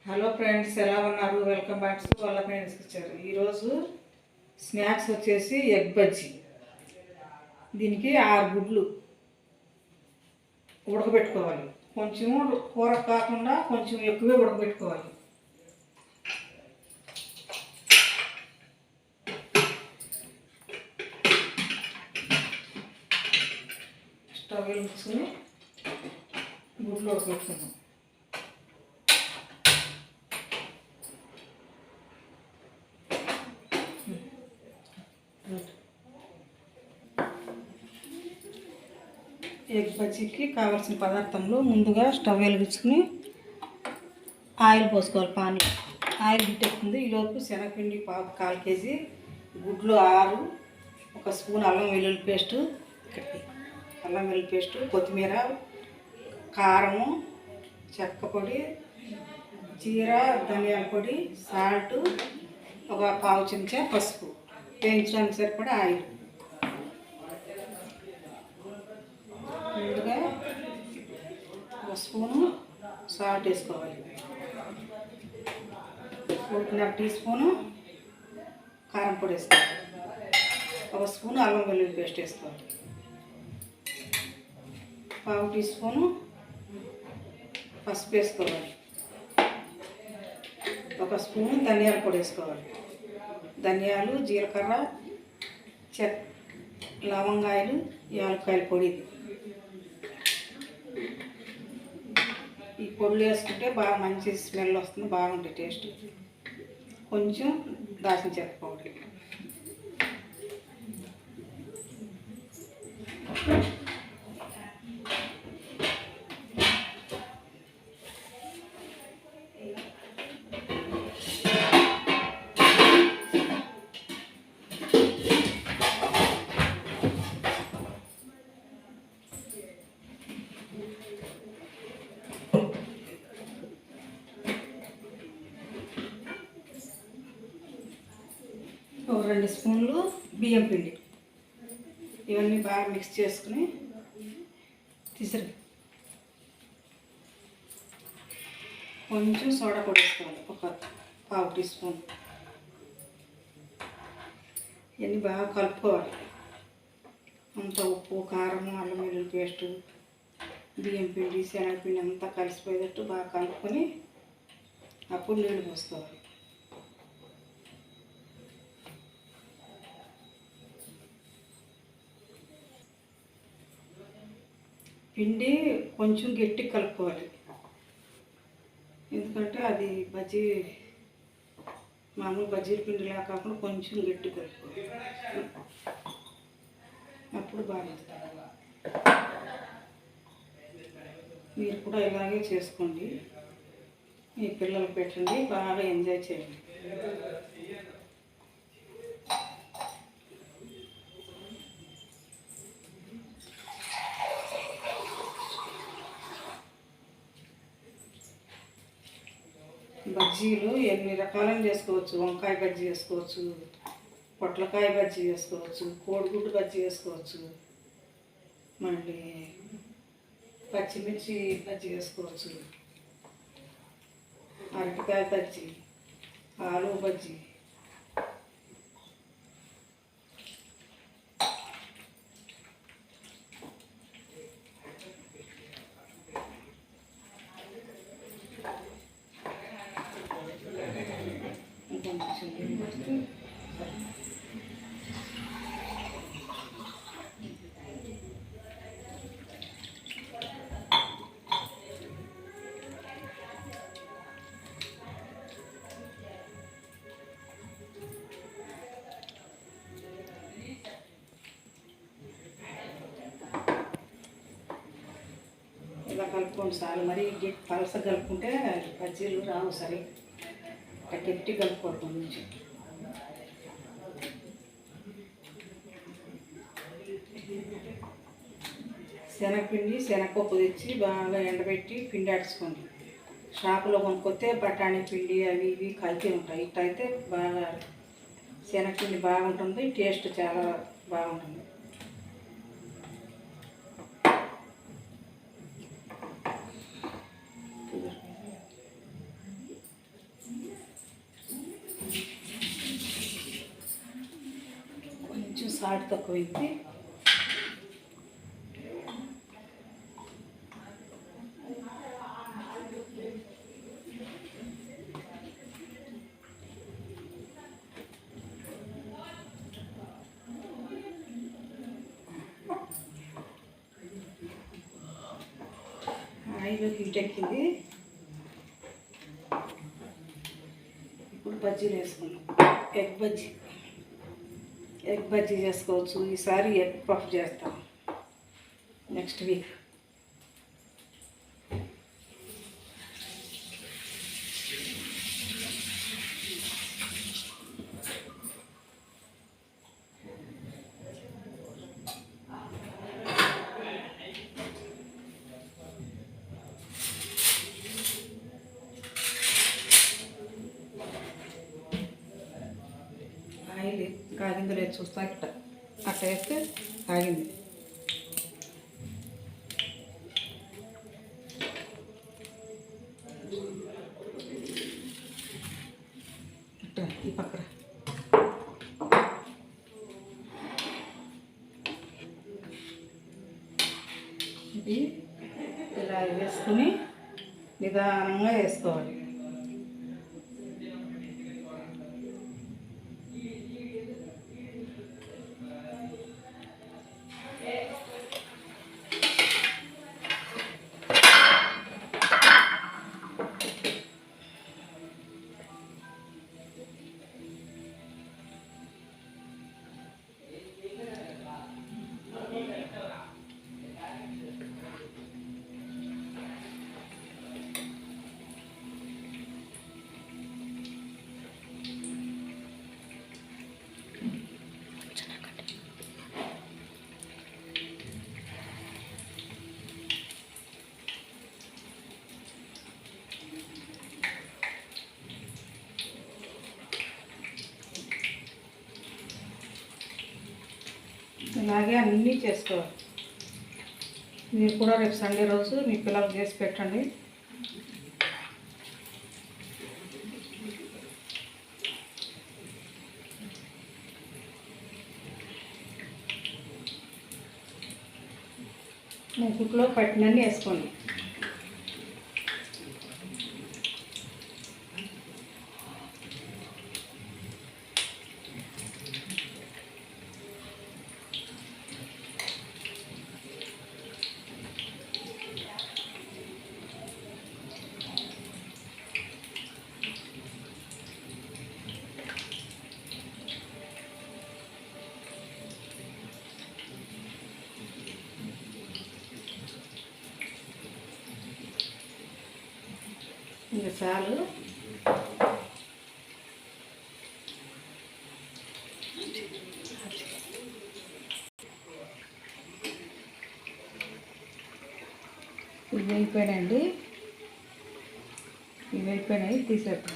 Hello friends, ఎలా ఉన్నారు? Welcome back to Vallabhaneni kitchen. ఈరోజు స్నాక్స్ వచ్చేసి ఎగ్ బజ్జీ. దీనికి 6 గుడ్లు ఉడకబెట్టుకోవాలి. కొంచెం కూర కాకుండా కొంచెం ఎక్కువే ఉడకబెట్టుకోవాలి. స్టవ్ వెలిగించుకుని గుడ్లు ఉడకబెట్టుకున్నాం. ఎగ్ బజ్జీకి కావాల్సిన పదార్థంలో ముందుగా స్టవ్ వెలిగించుకుని ఆయిల్ పోసుకోవాలి. ఆయిల్ గిట్టెక్కుతుంది. ఈలోపు శనగపిండి 1/4 కేజీ, గుడ్లు 6, 1 స్పూన్ అల్లం వెల్లుల్లి పేస్టు, కొత్తిమీర, కారము, చెక్క పొడి, జీరా, ధనియాల పొడి, సాల్ట్, 1/4 చెంచా పసుపు, వేయించడానికి సరిపడా ఆయిల్. ముందుగా 1 స్పూను సాల్ట్ వేసుకోవాలి. 1 టీ స్పూను కారం పొడి వేసుకోవాలి. 1 స్పూను అల్లం వెల్లుల్లి పేస్ట్ వేసుకోవాలి. 1/2 టీ స్పూను పసుపు వేసుకోవాలి. 1 స్పూను ధనియాల పొడి వేసుకోవాలి. ధనియాలు, జీలకర్ర, లవంగాయలు, యాలక్కాయల పొడి. ఈ పొడులు వేసుకుంటే బాగా మంచి స్మెల్ వస్తుంది, బాగుంటుంది టేస్ట్. కొంచెం దాల్చిన చెక్క పౌడర్. ఒక 2 స్పూన్లు బియ్యం పిండి. ఇవన్నీ బాగా మిక్స్ చేసుకుని తీసిరి. కొంచెం సోడా పొడి వేసుకోవాలి, 1/4 టీ స్పూన్. ఇవన్నీ బాగా కలుపుకోవాలి. అంత ఉప్పు, కారం, అల్లం వెల్లుల్లి పేస్టు, బియ్యం పిండి, శనగపిండి అంతా కలిసిపోయేటట్టు బాగా కలుపుకొని అప్పుడు నీళ్ళు పోసుకోవాలి. పిండి కొంచెం గట్టి కలుపుకోవాలి, ఎందుకంటే అది బజ్జీ మామూలు బజ్జీల పిండిలా కాకుండా కొంచెం గట్టి కలుపుకోవాలి. అప్పుడు బాగుంటుంది. మీరు కూడా ఇలాగే చేసుకోండి, మీ పిల్లలకు పెట్టండి, బాగా ఎంజాయ్ చేయండి. బజ్జీలు ఎన్ని రకాలను చేసుకోవచ్చు. వంకాయ బజ్జీ చేసుకోవచ్చు, పొట్లకాయ బజ్జీ చేసుకోవచ్చు, కోడిగుడ్డు బజ్జీ చేసుకోవచ్చు, మళ్ళీ పచ్చిమిర్చి బజ్జీ చేసుకోవచ్చు, అరటికాయ బజ్జీ, ఆలు బజ్జీ. ఇలా కలుపుకోండి చాలు. మరి పలస కలుపుకుంటే బజ్జీలు రావు. సరే గట్టి కలుపుకోవడం నుంచి. శనగపిండి, శనగపప్పు తెచ్చి బాగా ఎండబెట్టి పిండి ఆడుచుకోండి. షాపులో కొనుక్కొస్తే బఠానీ పిండి అవి ఇవి కలిపి ఉంటాయి. ఇట్లయితే బాగా శనగపిండి బాగుంటుంది, టేస్ట్ చాలా బాగుంటుంది. సాల్ట్ తక్కువైంది. ఆయిల్ హీట్ ఎక్కింది. ఇప్పుడు బజ్జీలు వేసుకున్నాం. ఎగ్ బజ్జీ చేసుకోవచ్చు. ఈసారి ఎగ్ పఫ్ చేస్తాం నెక్స్ట్ వీక్. ఆయిల్ కాగిందో లేదు చూస్తా. అట్ట వేస్తే కాగింది. ఈ పక్కన ఇది ఇలా వేసుకుని నిదానంగా వేసుకోవాలి. ఇలాగే అన్నీ చేసుకోవాలి. మీరు కూడా రేపు సండే రోజు మీ పిల్లలకు చేసి పెట్టండి. మూకుట్లో పట్టినన్ని వేసుకోండి. ఇంకా చాలు. ఇవి అయిపోయినాయండి. ఇవి అయిపోయినాయి, తీసేద్దాం.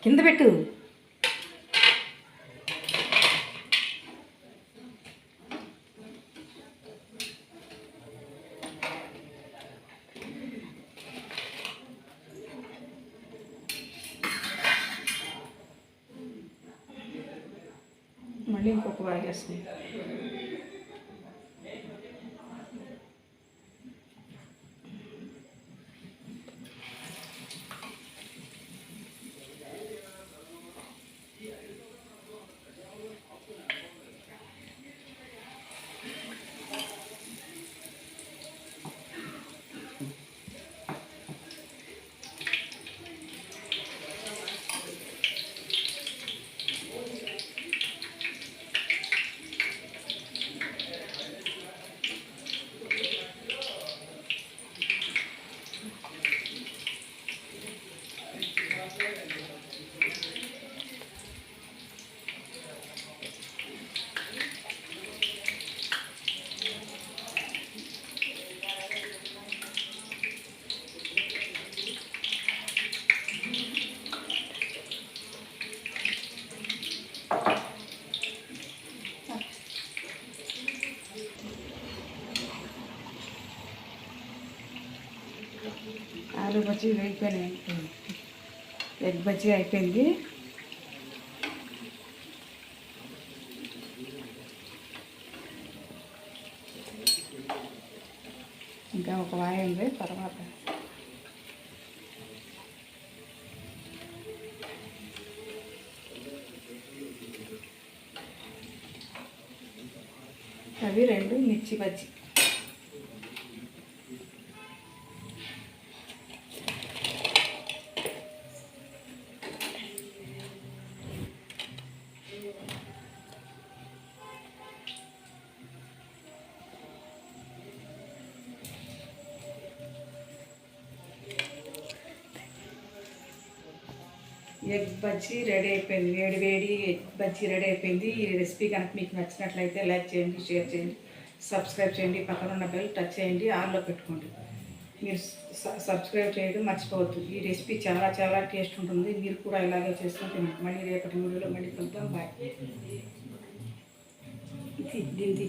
కింద పెట్టు. మళ్ళీ ఇంకొక బాగా వేస్తుంది. ఆలు బజ్జీ అయిపోయినాయి. ఎగ్ బజ్జీ అయిపోయింది. ఇంకా ఒక వాయి ఉంది. తర్వాత అవి 2 మిర్చి బజ్జీ. ఎగ్ బజ్జీ రెడీ అయిపోయింది. వేడి వేడి ఎగ్ బజ్జీ రెడీ అయిపోయింది. ఈ రెసిపీ కనుక మీకు నచ్చినట్లయితే లైక్ చేయండి, షేర్ చేయండి, సబ్స్క్రైబ్ చేయండి, పక్కన ఉన్న బెల్ టచ్ చేయండి, ఆన్లో పెట్టుకోండి. మీరు సబ్స్క్రైబ్ చేయడం మర్చిపోవద్దు. ఈ రెసిపీ చాలా చాలా టేస్ట్ ఉంటుంది. మీరు కూడా ఇలాగే చేసుకుని తినండి. మళ్ళీ రేపటి వీడియోలో మళ్ళీ కలుద్దాం. బాయ్. దీన్ని